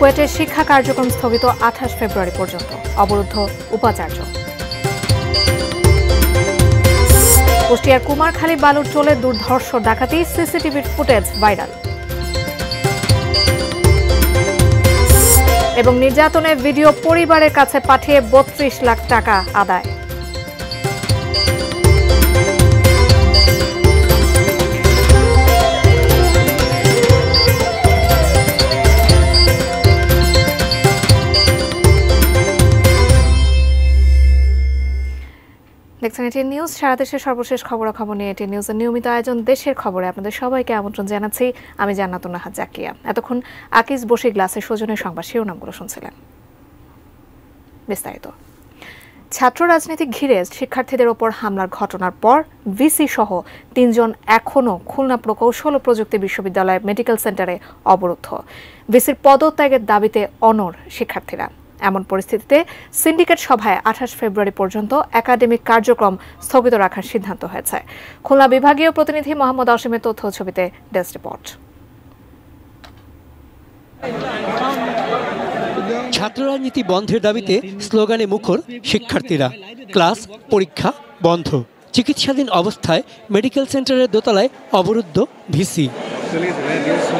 কুয়েটের শিক্ষা কার্যক্রম স্থগিত 28 ফেব্রুয়ারি পর্যন্ত, অবরুদ্ধ উপাচার্য। কুষ্টিয়ার কুমারখালী বালুর চলে দুর্ধর্ষ ডাকাতি, সিসিটিভির ফুটেজ ভাইরাল। এবং নির্যাতনের ভিডিও পরিবারের কাছে পাঠিয়ে 32 লাখ টাকা আদায়। দেখছেন এটি নিউজ, সারা দেশের সর্বশেষ খবরাখবর নিয়ে এটি নিউজের নিয়মিত আয়োজন দেশের খবরে আপনাদের সবাইকে আমন্ত্রণ জানাচ্ছি। আমি জান্নাতুন নাহার জাকিয়া। এতক্ষণ আকিজ বসি গ্লাসের সৌজন্যে সংবাদ শিরোনামগুলো শুনছিলেন। বিস্তারিত। ছাত্র রাজনীতি ঘিরে শিক্ষার্থীদের ওপর হামলার ঘটনার পর ভিসি সহ 3 জন এখনও খুলনা প্রকৌশল ও প্রযুক্তি বিশ্ববিদ্যালয় মেডিকেল সেন্টারে অবরুদ্ধ। ভিসির পদত্যাগের দাবিতে অনড় শিক্ষার্থীরা। এমন পরিস্থিতিতে সিন্ডিকেট সভায় 28 ফেব্রুয়ারি পর্যন্ত একাডেমিক কার্যক্রম স্থগিত রাখার সিদ্ধান্ত হয়েছে। খুলনা বিভাগীয় প্রতিনিধি মোহাম্মদ অসীমের তথ্য ছবিতে ডেস্ক রিপোর্ট। ছাত্র রাজনীতি বন্ধের দাবিতে স্লোগানে মুখর শিক্ষার্থীরা। ক্লাস পরীক্ষা বন্ধ। চিকিৎসাধীন অবস্থায় মেডিকেল সেন্টারের দোতলায় অবরুদ্ধ ভিসি।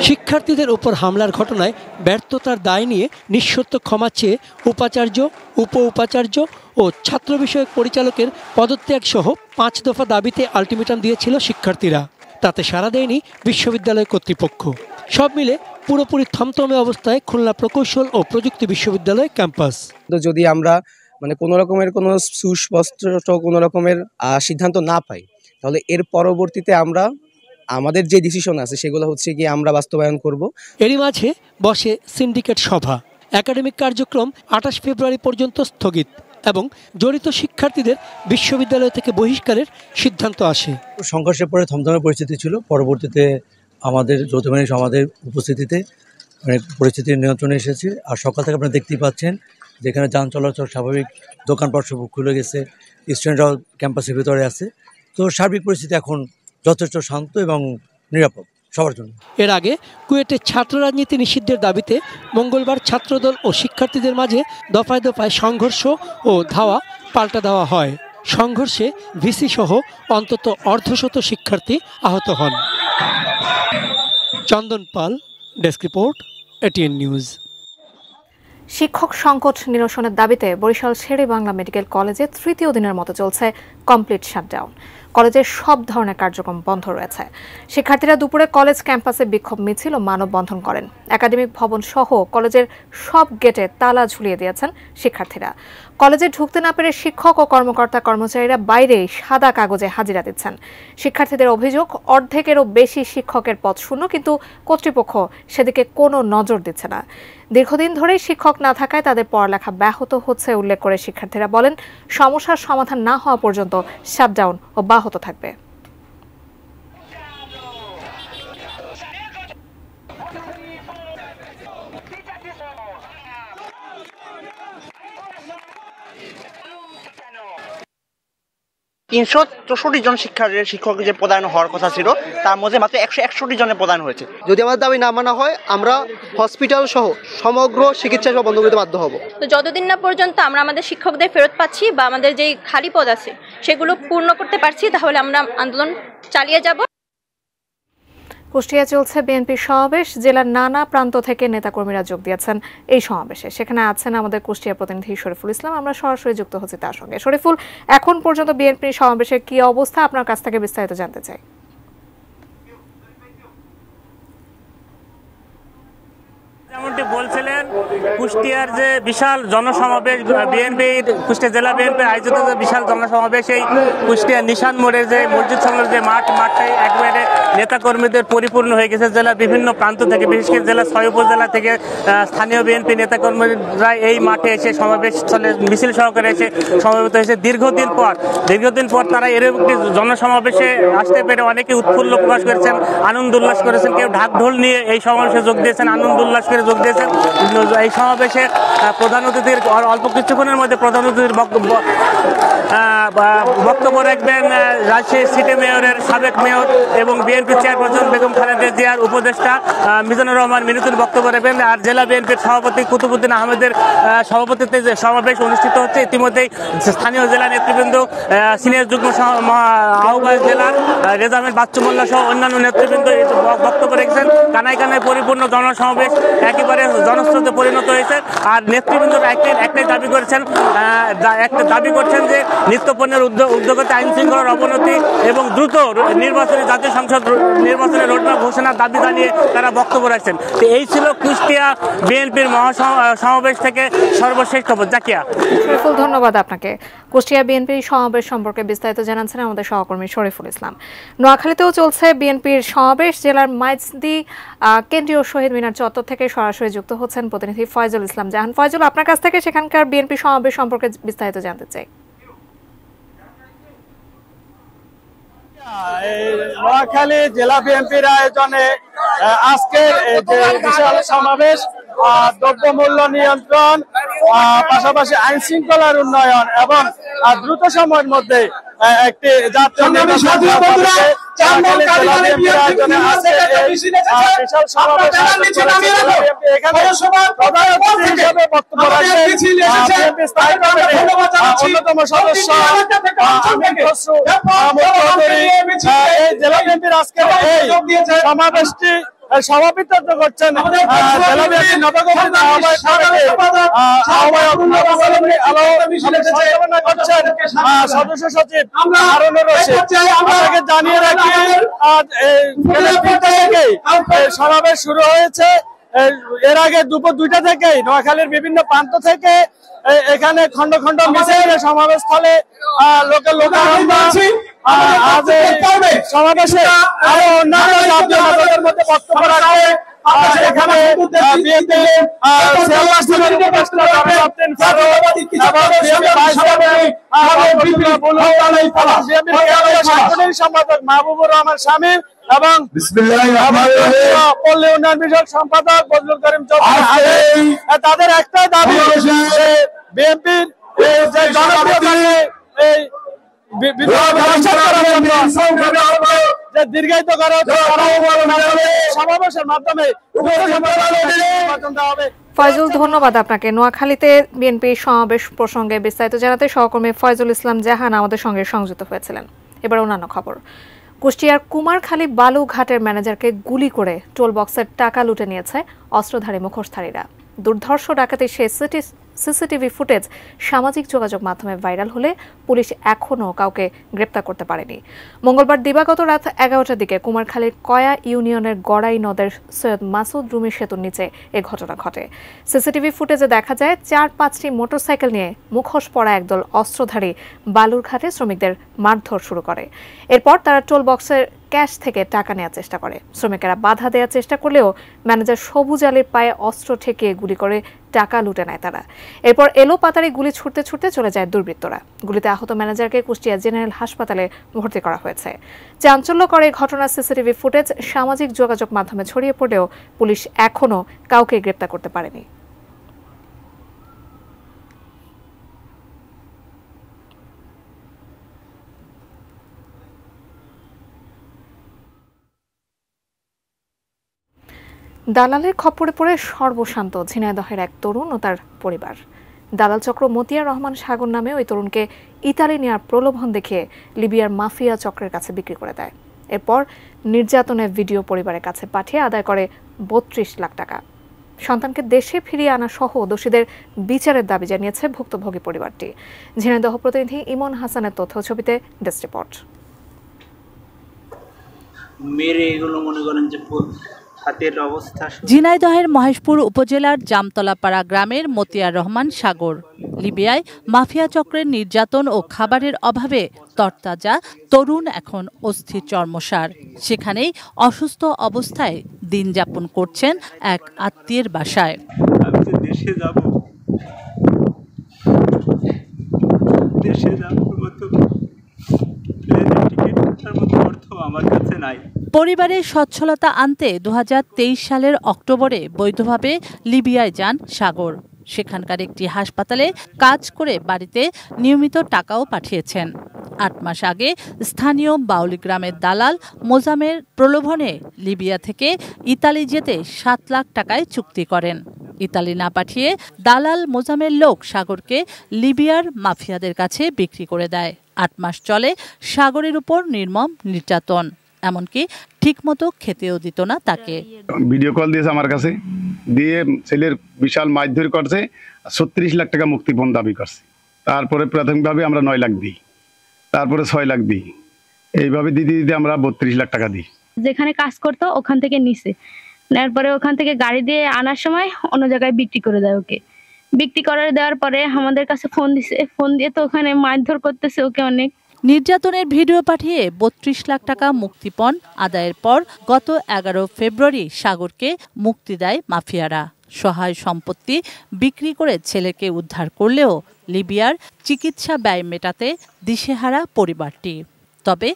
শিক্ষার্থীদের উপর হামলার ঘটনায় ব্যর্থতার দায় নিয়ে নিঃশর্ত ক্ষমা চেয়ে উপাচার্য, উপ উপাচার্য ও ছাত্র বিষয়ক পরিচালকের পদত্যাগ সহ 5 দফা দাবিতে আলটিমেটাম দিয়েছিল শিক্ষার্থীরা। তাতে সাড়া দেয়নি বিশ্ববিদ্যালয় কর্তৃপক্ষ। সব মিলে পুরোপুরি থমথমে অবস্থায় খুলনা প্রকৌশল ও প্রযুক্তি বিশ্ববিদ্যালয় ক্যাম্পাস। যদি আমরা কোনো রকমের কোনো সুস্পষ্ট কোনো রকমের সিদ্ধান্ত না পাই, তাহলে এর পরবর্তীতে আমরা আমাদের যে ডিসিশন আছে সেগুলো হচ্ছে কি আমরা বাস্তবায়ন করব। এরই মাঝে বসে সিন্ডিকেট সভা। একাডেমিক কার্যক্রম 28 ফেব্রুয়ারি পর্যন্ত স্থগিত এবং জড়িত শিক্ষার্থীদের বিশ্ববিদ্যালয় থেকে বহিষ্কারের সিদ্ধান্ত আসে। সংঘর্ষের পরে থমথমে পরিস্থিতি ছিল। পরবর্তীতে আমাদের যৌথ বাহিনী আমাদের উপস্থিতিতে পরিস্থিতির নিয়ন্ত্রণে এসেছে। আর সকাল থেকে আপনারা দেখতেই পাচ্ছেন যেখানে যান চলাচল স্বাভাবিক, দোকানপাট সব খুলে গেছে, স্টুডেন্টরাও ক্যাম্পাসের ভিতরে আছে। তো সার্বিক পরিস্থিতি এখন যথেষ্ট শান্ত এবং নিরাপদ সবার জন্য। এর আগে কুয়েটে ছাত্র রাজনীতি নিষিদ্ধের দাবিতে মঙ্গলবার ছাত্রদল ও শিক্ষার্থীদের মাঝে দফায় দফায় সংঘর্ষ ও ধাওয়া পাল্টা দেওয়া হয়। সংঘর্ষে ভিসি সহ অন্তত অর্ধশত শিক্ষার্থী আহত হন। চন্দন পাল, ডেস্ক রিপোর্ট, এটিএন নিউজ। শিক্ষক সংকট নিরসনের দাবিতে বরিশাল শেরে-ই-বাংলা মেডিকেল কলেজে তৃতীয় দিনের মতো চলছে কমপ্লিট শাটডাউন। কলেজের সব ধরনের কার্যক্রম বন্ধ রয়েছে। শিক্ষার্থীরা দুপুরে কলেজ ক্যাম্পাসে বিক্ষোভ মিছিল ও মানববন্ধন করেন। একাডেমিক ভবন সহ কলেজের সব গেটে তালা ঝুলিয়ে দিয়েছেন শিক্ষার্থীরা। কলেজে ঢুকতে না পেরে শিক্ষক ও কর্মচারীরা বাইরেই সাদা কাগজে হাজিরা দিচ্ছেন। শিক্ষার্থীদের অভিযোগ, অর্ধেকেরও বেশি শিক্ষকের পদ শূন্য, কিন্তু কর্তৃপক্ষ সেদিকে কোনো নজর দিচ্ছে না। দীর্ঘদিন ধরেই শিক্ষক না থাকায় তাদের পড়ালেখা ব্যাহত হচ্ছে উল্লেখ করে শিক্ষার্থীরা বলেন, সমস্যার সমাধান না হওয়া পর্যন্ত শাটডাউন অব্যাহত থাকবে। জন শিক্ষক যে প্রদান হওয়ার কথা ছিল, তার মধ্যে মাত্র 161 জনের প্রদান হয়েছে। যদি আমাদের দাবি না মানা হয়, আমরা হসপিটাল সহ সমগ্র চিকিৎসা বন্ধ করতে বাধ্য হব। তো যতদিন না পর্যন্ত আমরা আমাদের শিক্ষকদের ফেরত পাচ্ছি বা আমাদের যে খালি পদ আছে সেগুলো পূর্ণ করতে পারছি, তাহলে আমরা আন্দোলন চালিয়ে যাব। কুষ্টিয়া চলছে বিএনপির সমাবেশ। জেলার নানা প্রান্ত থেকে নেতাকর্মীরা যোগ দিয়েছেন এই সমাবেশে। সেখানে আছেন আমাদের কুষ্টিয়া প্রতিনিধি শরীফুল ইসলাম। আমরা সরাসরি যুক্ত হচ্ছি তার সঙ্গে। শরীফুল, এখন পর্যন্ত বিএনপির সমাবেশের কি অবস্থা, আপনার কাছ থেকে বিস্তারিত জানতে চাই। যেমনটি বলছিলেন, কুষ্টিয়ার যে বিশাল জনসমাবেশ, বিএনপির কুষ্টিয়া জেলা বিএনপির আয়োজিত যে বিশাল জনসমাবেশ, এই কুষ্টিয়া নিশান মোড়ের যে মসজিদ সংলগ্ন যে মাঠটাই একবারে নেতাকর্মীদের পরিপূর্ণ হয়ে গেছে। জেলার বিভিন্ন প্রান্ত থেকে, বিশেষ করে জেলার 6 উপজেলা থেকে স্থানীয় বিএনপি নেতাকর্মীরা এই মাঠে এসে সমাবেশ স্থলে মিছিল সহকারে এসে সমবেত হয়েছে। দীর্ঘদিন পর তারা এরকম একটি জনসমাবেশে আসতে পেরে অনেকে উৎফুল্ল প্রকাশ করেছেন, আনন্দ উল্লাস করেছেন। কেউ ঢাক ঢোল নিয়ে এই সমাবেশে যোগ দিয়েছেন, আনন্দ উল্লাস করে যোগ দিয়েছেন। দিয়েছেন। এই সমাবেশে প্রধান অতিথির অল্প কিছুক্ষণের মধ্যে প্রধান অতিথির বক্তব্য রাখবেন রাজশাহী সিটি মেয়রের সাবেক মেয়র এবং বিএনপি চেয়ারপারসন বেগম খালেদা জিয়ার উপদেষ্টা মিজানুর রহমান মিনুতুল বক্তব্য রাখবেন। আর জেলা বিএনপির সভাপতি কুতুবুদ্দিন আহমেদের সভাপতিত্বে যে সমাবেশ অনুষ্ঠিত হচ্ছে, ইতিমধ্যেই স্থানীয় জেলা নেতৃবৃন্দ, সিনিয়র যুগ্ম আহ্বায়ক জেলার রেজামের বাচ্চু মোল্লা সহ অন্যান্য নেতৃবৃন্দ বক্তব্য রেখেছেন। কানায় কানায় পরিপূর্ণ জনসমাবেশ একেবারে জনস্রোতে পরিণত হয়েছে। আর নেতৃবৃন্দ একটাই দাবি করছেন যে নিত্যপণ্যের উদ্যোগতে আইন শৃঙ্খলার অবনতি এবং দ্রুত নির্বাচনী জাতীয় সংসদ নির্বাচনের রোডম্যাপ ঘোষণার দাবি জানিয়ে তারা বক্তব্য রাখছেন। তো এই ছিল কুষ্টিয়া বিএনপির মহাসমাবেশ থেকে সর্বশেষ খবর। জাকিয়া, শরীফুল, ধন্যবাদ আপনাকে। কুষ্টিয়া বিএনপির সমাবেশ সম্পর্কে বিস্তারিত জানাচ্ছেন আমাদের সহকর্মী শরীফুল ইসলাম। নোয়াখালীতেও চলছে বিএনপির সমাবেশ। জেলার মাইজদি কেন্দ্রীয় শহীদ মিনার চত্বর থেকে সরাসরি যুক্ত হচ্ছেন প্রতিনিধি ফয়জুল ইসলাম জাহান। ফয়জুল, আপনার কাছ থেকে সেখানকার বিএনপি সমাবেশ সম্পর্কে বিস্তারিত জানতে চাই। নোয়াখালী জেলা বিএনপির আয়োজনে আজকের যে বিশাল সমাবেশ দ্রব্যমূল্য নিয়ন্ত্রণ, পাশাপাশি আইন শৃঙ্খলার উন্নয়ন এবং দ্রুত সময়ের মধ্যে একটি জাতীয় অন্যতম সদস্য জেলা বিএনপির আজকের এই সমাবেশটি সভাপতিত্ব করছেন জেলা বিএনপির নবগঠিত করছেন সদস্য সচিব হারুনুর রশিদ। আপনাকে জানিয়ে রাখি সমাবেশ শুরু হয়েছে। এর আগে দুপুর 2টা থেকেই নোয়াখালীর বিভিন্ন প্রান্ত থেকে এখানে খন্ড খন্ড মিছিল সমাবেশ স্থলে লোকের সমাবেশে আরো অন্যান্য মধ্যে বক্তব্য রাখবে। এখানে সম্পাদক মাহবুবুর রহমান শামীম এবং পল্লী উন্নয়ন বিষয়ক সম্পাদক বজলুল করিম চৌধুরী, তাদের একটাই দাবি বিএনপির দীর্ঘায়িত করা সমাবেশের মাধ্যমে। ফয়জুল, ধন্যবাদ আপনাকে। নোয়াখালীতে বিএনপির সমাবেশ প্রসঙ্গে বিস্তারিত জানাতে সহকর্মী ফয়জুল ইসলাম জাহান আমাদের সঙ্গে সংযুক্ত হয়েছিলেন। এবার অন্যান্য খবর। কুষ্টিয়ার কুমারখালী বালুঘাটের ম্যানেজারকে গুলি করে টোল বক্সের টাকা লুটে নিয়েছে অস্ত্রধারী মুখোশধারীরা। দুর্ধর্ষ ডাকাতির সেই সিসিটিভি ফুটেজ সামাজিক যোগাযোগ মাধ্যমে ভাইরাল হলে পুলিশ এখনও কাউকে গ্রেপ্তার করতে পারেনি। মঙ্গলবার দিবাগত রাত 11টার দিকে কুমারখালীর কয়া ইউনিয়নের গড়াই নদের সৈয়দ মাসুদ রুমি সেতুর নিচে এ ঘটনা ঘটে। সিসিটিভি ফুটেজে দেখা যায় 4-5টি মোটরসাইকেল নিয়ে মুখোশ পরা একদল অস্ত্রধারী বালুরঘাটে শ্রমিকদের মারধর শুরু করে। এরপর তারা টোল বক্সের ক্যাশ থেকে টাকা নেওয়ার চেষ্টা করে। শ্রমিকেরা বাধা দেওয়ার চেষ্টা করলেও ম্যানেজার সবুজ আলীর পায়ে অস্ত্র ঠেকিয়ে গুলি করে টাকা লুটে নেয় তারা। এরপর এলো পাতারি গুলি ছুটতে ছুটতে চলে যায় দুর্বৃত্তরা। গুলিতে আহত ম্যানেজারকে কুষ্টিয়া জেনারেল হাসপাতালে ভর্তি করা হয়েছে। চাঞ্চল্যকর এই ঘটনার সিসিটিভি ফুটেজ সামাজিক যোগাযোগ মাধ্যমে ছড়িয়ে পড়লেও পুলিশ এখনও কাউকে গ্রেপ্তার করতে পারেনি। দালালের খপ্পরে পড়ে সর্বশান্ত ঝিনাইদহের এক তরুণ ও তার পরিবার। দালাল চক্র মতিয়ার রহমান সাগর নামে ওই তরুণকে ইতালি নেওয়ার প্রলোভন দেখিয়ে লিবিয়ার মাফিয়া চক্রের কাছে বিক্রি করে দেয়। এরপর নির্যাতনের ভিডিও পরিবারের কাছে পাঠিয়ে আদায় করে 32 লাখ টাকা। সন্তানকে দেশে ফিরিয়ে আনা সহ দোষীদের বিচারের দাবি জানিয়েছে ভুক্তভোগী পরিবারটি। ঝিনাইদহ প্রতিনিধি ইমন হাসানের তথ্য ছবিতে ডেস্ক রিপোর্ট। ঝিনাইদহের মহেশপুর উপজেলার জামতলাপাড়া গ্রামের মতিয়ার রহমান সাগর। লিবিয়ায় মাফিয়া চক্রের নির্যাতন ও খাবারের অভাবে তরতাজা তরুণ এখন অস্থির চর্মসার। সেখানেই অসুস্থ অবস্থায় দিন যাপন করছেন এক আত্মীয়ের বাসায়। দেশে যাবো মতো অর্থ আমার কাছে নাই। পরিবারের সচ্ছলতা আনতে ২০২৩ সালের অক্টোবরে বৈধভাবে লিবিয়ায় যান সাগর। সেখানকার একটি হাসপাতালে কাজ করে বাড়িতে নিয়মিত টাকাও পাঠিয়েছেন। ৮ মাস আগে স্থানীয় বাউলি গ্রামের দালাল মোজামের প্রলোভনে লিবিয়া থেকে ইতালি যেতে ৭ লাখ টাকায় চুক্তি করেন। ইতালি না পাঠিয়ে দালাল মোজামের লোক সাগরকে লিবিয়ার মাফিয়াদের কাছে বিক্রি করে দেয়। ৮ মাস চলে সাগরের উপর নির্মম নির্যাতন, এমনকি ঠিকমতো খেতেও দিত না তাকে। ভিডিও কল দিয়েছে আমার কাছে, দিয়ে ছেলের বিশাল মারধর করছে, ৩৬ লাখ টাকা মুক্তিপণ দাবি করছে। তারপরে প্রাথমিকভাবে আমরা ৯ লাখ দিই, তারপরে ৬ লাখ দিই, এইভাবে দিতে দিতে আমরা ৩২ লাখ টাকা দিই। যেখানে কাজ করতো ওখান থেকে নিছে, নেওয়ার পরে ওখান থেকে গাড়ি দিয়ে আনার সময় অন্য জায়গায় বিক্রি করে দেয়। ওকে বিক্রি করে দেওয়ার পরে আমাদের কাছে ফোন দিছে, ফোন দিয়ে তো ওখানে মারধর করতেছে ওকে অনেক। নির্যাতনের ভিডিও পাঠিয়ে ৩২ লাখ টাকা মুক্তিপণ আদায়ের পর গত ১১ ফেব্রুয়ারি সাগরকে মুক্তি দেয় মাফিয়ারা। সহায় সম্পত্তি বিক্রি করে ছেলেকে উদ্ধার করলেও লিবিয়ার চিকিৎসা ব্যয় মেটাতে দিশেহারা পরিবারটি। তবে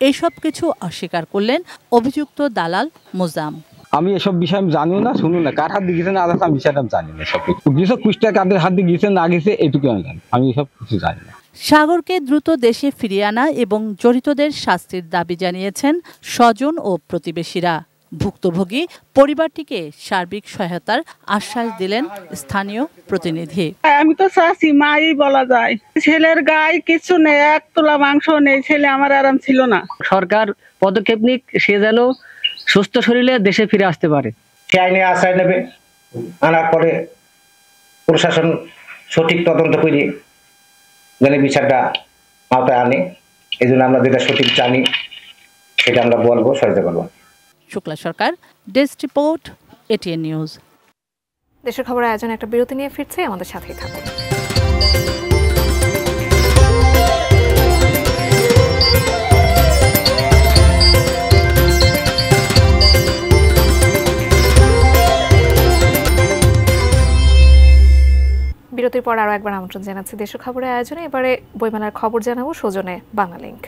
এসব কিছু অস্বীকার করলেন অভিযুক্ত দালাল মোজাম। আমি এসব বিষয় আমি জানিও না, শুনুন না, কার হাত দিয়ে গেছে না আদার্স আমি বিষয়টা জানি না। সব কিছু কুষ্টা কাদের হাত দিয়ে গেছে না গেছে এইটুকু আমি জানি, আমি এসব কিছু জানি না। সাগরকে দ্রুত দেশে ফিরিয়ে আনা এবং জড়িতদের শাস্তির দাবি জানিয়েছেন স্বজন ও প্রতিবেশীরা। ভুক্তভোগী পরিবারটিকে সার্বিক সহায়তার আশ্বাস দিলেন স্থানীয় প্রতিনিধি। আমি তো চাষি, মাই বলা যায়, ছেলের গায়ে কিছু নেই, ১ তোলা মাংস নেই, ছেলে আমার আরাম ছিল না। সরকার পদক্ষেপ নিক, সে যেন সুস্থ শরীরে দেশে ফিরে আসতে পারে। সে আইনে আশ্রয় নেবে, আনার পরে প্রশাসন সঠিক তদন্ত করে যেন বিচারটা আওতায় আনে। এই জন্য আমরা যেটা সঠিক জানি সেটা আমরা বলবো, সহায়তা করবো। শুক্লা সরকার, ডেস্ক রিপোর্ট, এটিএন নিউজ। দেশের খবর আয়োজনে একটা বিরতি নিয়ে ফিরছে, আমাদের সাথেই থাকুন। বিরতির পর আরও একবার আমন্ত্রণ জানাচ্ছি দেশের খবরের আয়োজনে। এবারে বইমেলার খবর জানাবো সৌজন্যে বাংলালিংক।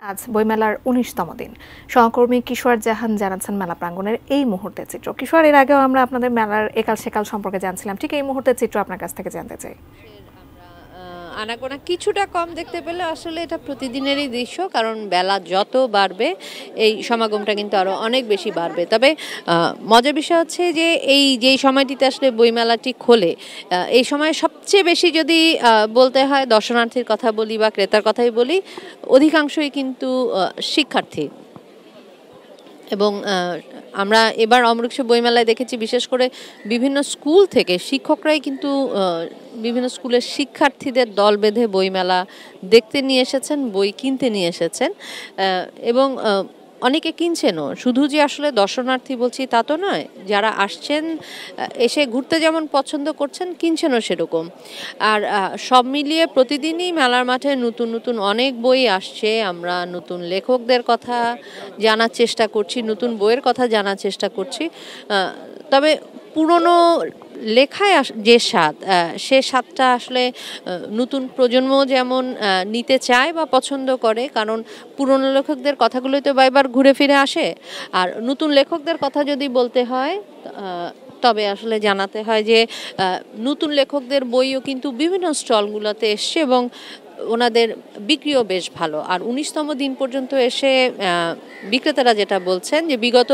আজ বইমেলার ১৯তম দিন। সহকর্মী কিশোর জাহান জানাচ্ছেন মেলা প্রাঙ্গণের এই মুহূর্তের চিত্র। কিশোর, এর আগেও আমরা আপনাদের মেলার একাল সেকাল সম্পর্কে জানছিলাম, ঠিক এই মুহূর্তের চিত্র আপনার কাছ থেকে জানতে চাই। আনাগোনা কিছুটা কম দেখতে পেলে আসলে এটা প্রতিদিনেরই দৃশ্য, কারণ বেলা যত বাড়বে এই সমাগমটা কিন্তু আরও অনেক বেশি বাড়বে। তবে মজার বিষয় হচ্ছে যে এই যেই সময়টিতে আসলে বইমেলাটি খোলে, এই সময় সবচেয়ে বেশি যদি বলতে হয় দর্শনার্থীর কথা বলি বা ক্রেতার কথাই বলি, অধিকাংশই কিন্তু শিক্ষার্থী। এবং আমরা এবার অমৃতসর বইমেলায় দেখেছি বিশেষ করে বিভিন্ন স্কুল থেকে শিক্ষকরাই কিন্তু বিভিন্ন স্কুলের শিক্ষার্থীদের দল বেঁধে বইমেলা দেখতে নিয়ে এসেছেন, বই কিনতে নিয়ে এসেছেন এবং অনেকে কিনছেনও। শুধু যে আসলে দর্শনার্থী বলছি তা তো নয়, যারা আসছেন এসে ঘুরতে যেমন পছন্দ করছেন কিনছেনও সেরকম। আর সব মিলিয়ে প্রতিদিনই মেলার মাঠে নতুন নতুন অনেক বই আসছে। আমরা নতুন লেখকদের কথা জানার চেষ্টা করছি, নতুন বইয়ের কথা জানার চেষ্টা করছি। তবে পুরনো লেখায় যে স্বাদ, সে স্বাদটা আসলে নতুন প্রজন্ম যেমন নিতে চায় বা পছন্দ করে, কারণ পুরনো লেখকদের কথাগুলোই তো বারবার ঘুরে ফিরে আসে। আর নতুন লেখকদের কথা যদি বলতে হয় তবে আসলে জানাতে হয় যে নতুন লেখকদের বইও কিন্তু বিভিন্ন স্টলগুলোতে এসছে এবং ওনাদের বিক্রিও বেশ ভালো। আর ১৯তম দিন পর্যন্ত এসে বিক্রেতারা যেটা বলছেন যে বিগত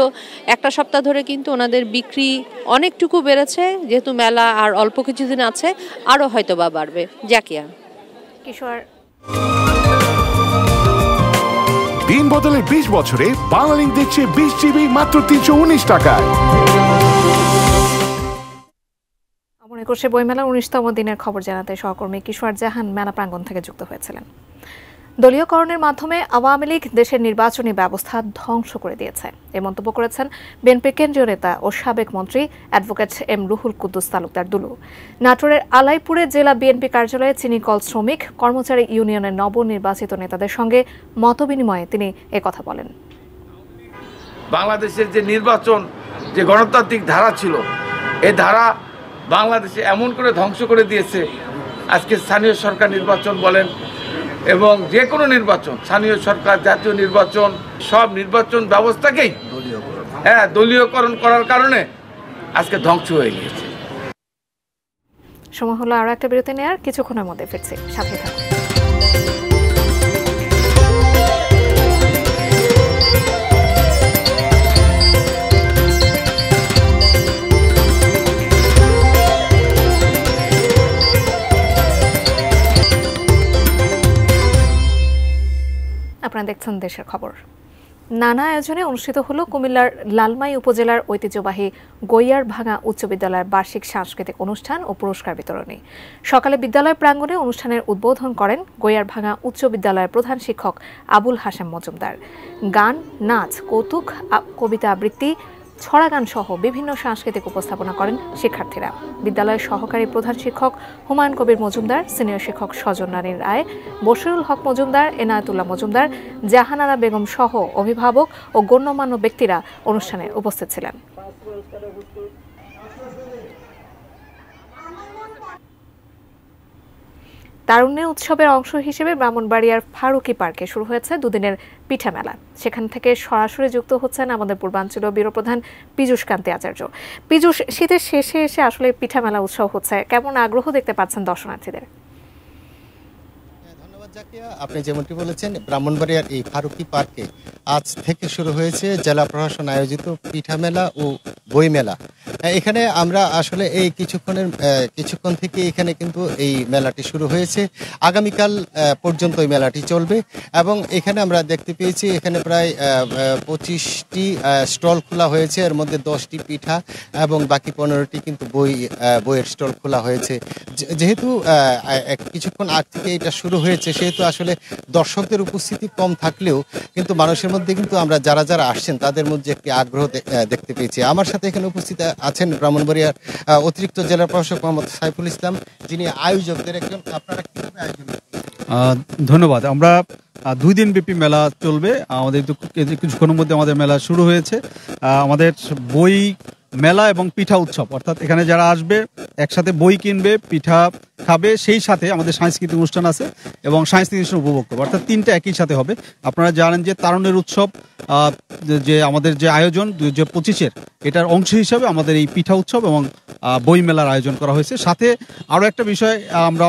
একটা সপ্তাহ ধরে কিন্তু ওনাদের বিক্রি অনেকটুকু বেড়েছে, যেহেতু মেলা আর অল্প কিছুদিন আছে, আরও হয়তো বা বাড়বে। জাকিয়া কিশোর, দিন বদলের ২০ বছরে বাংলালিংক দিচ্ছে ২০ জিবি মাত্র ৩১৯ টাকায়। একুশে বইমেলার ১৯তম দিনের খবর জানাতে সহকর্মী কিশোর জাহান মেলা প্রাঙ্গণ থেকে যুক্ত হয়েছিলেন। দলীয়করণের মাধ্যমে আওয়ামী লীগ দেশের নির্বাচনী ব্যবস্থা ধ্বংস করে দিয়েছে, এ মন্তব্য করেছেন বিএনপির কেন্দ্রীয় নেতা ও সাবেক মন্ত্রী অ্যাডভোকেট এম রুহুল কুদ্দুস তালুকদার দুলু। নাটোরের আলাইপুরে জেলা বিএনপি কার্যালয়ে চিনিকল শ্রমিক কর্মচারী ইউনিয়নের নবনির্বাচিত নেতাদের সঙ্গে মতবিনিময়ে তিনি একথা বলেন। বাংলাদেশের যে নির্বাচন যে গণতান্ত্রিক ধারা ছিল, এই ধারা বাংলাদেশে এমন করে ধ্বংস করে দিয়েছে। আজকে স্থানীয় সরকার নির্বাচন বলেন এবং যে কোনো নির্বাচন, স্থানীয় সরকার, জাতীয় নির্বাচন, সব নির্বাচন ব্যবস্থাকেই দলীয়করণ করার কারণে আজকে ধ্বংস হয়ে গিয়েছে। সময় হলো আরো একটা বিরতি নেওয়ার, কিছুক্ষণের মধ্যে ফিরছি, সাথে থাকুন। আপনারা দেখছেন দেশের খবর। নানা আয়োজনে অনুষ্ঠিত হলো কুমিল্লার লালমাই উপজেলার ঐতিহ্যবাহী গৈয়ারভাঙা উচ্চ বিদ্যালয়ের বার্ষিক সাংস্কৃতিক অনুষ্ঠান ও পুরস্কার বিতরণী। সকালে বিদ্যালয় প্রাঙ্গণে অনুষ্ঠানের উদ্বোধন করেন গৈয়ারভাঙা উচ্চ বিদ্যালয়ের প্রধান শিক্ষক আবুল হাশেম মজুমদার। গান, নাচ, কৌতুক, কবিতা আবৃত্তি, ছড়া গান সহ বিভিন্ন সাংস্কৃতিক উপস্থাপনা করেন শিক্ষার্থীরা। বিদ্যালয়ের সহকারী প্রধান শিক্ষক হুমায়ুন কবির মজুমদার, সিনিয়র শিক্ষক সজন রানী রায়, বশিরুল হক মজুমদার, এনায়েতুল্লাহ মজুমদার, জাহানারা বেগম সহ অভিভাবক ও গণ্যমান্য ব্যক্তিরা অনুষ্ঠানে উপস্থিত ছিলেন। তারুণ্যের উৎসবের অংশ হিসেবে ব্রাহ্মণবাড়িয়ার ফারুকি পার্কে শুরু হয়েছে দুদিনের পিঠা মেলা। সেখান থেকে সরাসরি যুক্ত হচ্ছেন আমাদের পূর্বাঞ্চলীয় ব্যুরো প্রধান পীযূষ কান্তি আচার্য। পীযূষ, শীতের শেষে এসে আসলে পিঠা মেলা উৎসব হচ্ছে, কেমন আগ্রহ দেখতে পাচ্ছেন দর্শনার্থীদের? আপনি যেমনটি বলেছেন, ব্রাহ্মণবাড়িয়ার এই ফারুকি পার্কে আজ থেকে শুরু হয়েছে জেলা প্রশাসন আয়োজিত পিঠা মেলা ও বই মেলা। এখানে আমরা আসলে এই কিছুক্ষণ থেকে এখানে কিন্তু এই মেলাটি শুরু হয়েছে। আগামীকাল পর্যন্ত এই মেলাটি চলবে এবং এখানে আমরা দেখতে পেয়েছি এখানে প্রায় 25টি স্টল খোলা হয়েছে। এর মধ্যে 10টি পিঠা এবং বাকি 15টি কিন্তু বইয়ের স্টল খোলা হয়েছে। যেহেতু কিছুক্ষণ আগ থেকে এটা শুরু হয়েছে, সেহেতু আসলে দর্শকদের উপস্থিতি কম থাকলেও কিন্তু মানুষের মধ্যে কিন্তু আমরা যারা আসছেন তাদের মধ্যে একটি আগ্রহ দেখতে পেয়েছি। আমার সাথে এখানে উপস্থিত আছেন ব্রাহ্মণবাড়িয়ার অতিরিক্ত জেলা প্রশাসক মোহাম্মদ সাইফুল ইসলাম, যিনি আয়োজকদের একজন। আপনারা কিভাবে আয়োজন? ধন্যবাদ। আমরা 2 দিন ব্যাপী মেলা চলবে। আমাদের কিছুক্ষণের মধ্যে আমাদের মেলা শুরু হয়েছে। আমাদের বই মেলা এবং পিঠা উৎসব, অর্থাৎ এখানে যারা আসবে একসাথে বই কিনবে, পিঠা খাবে, সেই সাথে আমাদের সাংস্কৃতিক অনুষ্ঠান আছে এবং সাংস্কৃতিক অনুষ্ঠান উপভোগ করবে, অর্থাৎ 3টা একই সাথে হবে। আপনারা জানেন যে তারুণ্যের উৎসব যে আমাদের যে আয়োজন 2025-এর, এটার অংশ হিসাবে আমাদের এই পিঠা উৎসব এবং বই মেলার আয়োজন করা হয়েছে। সাথে আরও একটা বিষয় আমরা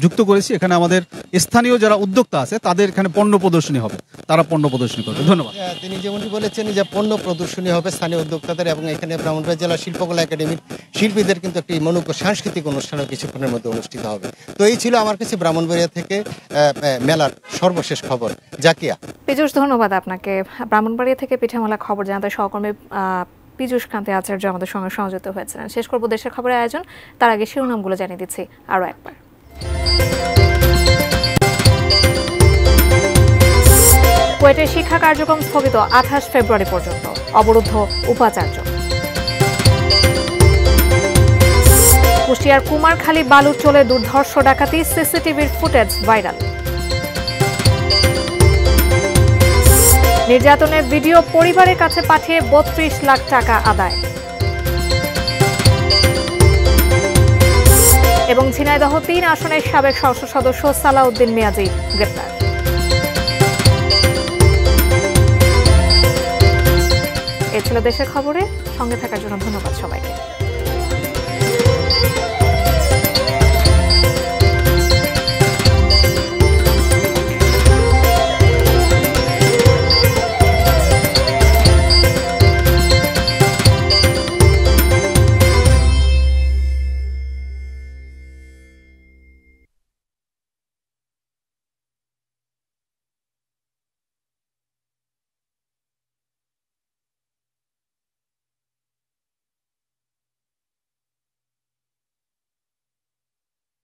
যুক্ত করেছি, এখানে আমাদের স্থানীয় যারা উদ্যোক্তা আছে তাদের এখানে পণ্য প্রদর্শনী হবে, তারা পণ্য প্রদর্শনী করবে। ধন্যবাদ। তিনি যেমনটি বলেছেন যে পণ্য প্রদর্শনী হবে স্থানীয় উদ্যোক্তাদের এবং এখানে ব্রাহ্মণবাড়িয়া জেলা শিল্পকলা একাডেমির শিল্পীদের কিন্তু একটি মনোজ্ঞ সাংস্কৃতিক অনুষ্ঠানও কিছুক্ষণের মধ্যে অনুষ্ঠিত হবে। তো এই ছিল আমার কাছে ব্রাহ্মণবাড়িয়া থেকে মেলার সর্বশেষ খবর। জাকিয়া। পীযূষ, ধন্যবাদ আপনাকে। ব্রাহ্মণবাড়িয়া থেকে পিঠা মেলা খবর জানাতে সহকর্মী পীযূষ কান্তি আচার্য আমাদের সঙ্গে সংযুক্ত হয়েছিলেন। শেষ করব দেশের খবরের আয়োজন, তার আগে শিরোনামগুলো জানিয়ে দিচ্ছি আরও একবার। কুয়েটের শিক্ষা কার্যক্রম স্থগিত 28 ফেব্রুয়ারি পর্যন্ত, অবরুদ্ধ উপাচার্য। কুষ্টিয়ার কুমারখালী বালুরচরে দুর্ধর্ষ ডাকাতি, সিসিটিভির ফুটেজ ভাইরাল। নির্যাতনের ভিডিও পরিবারের কাছে পাঠিয়ে 32 লাখ টাকা আদায়। এবং ঝিনাইদহ 3 আসনের সাবেক সংসদ সদস্য সালাউদ্দিন মিয়াজি গ্রেপ্তার। এ ছিল দেশের খবরে। সঙ্গে থাকার জন্য ধন্যবাদ সবাইকে।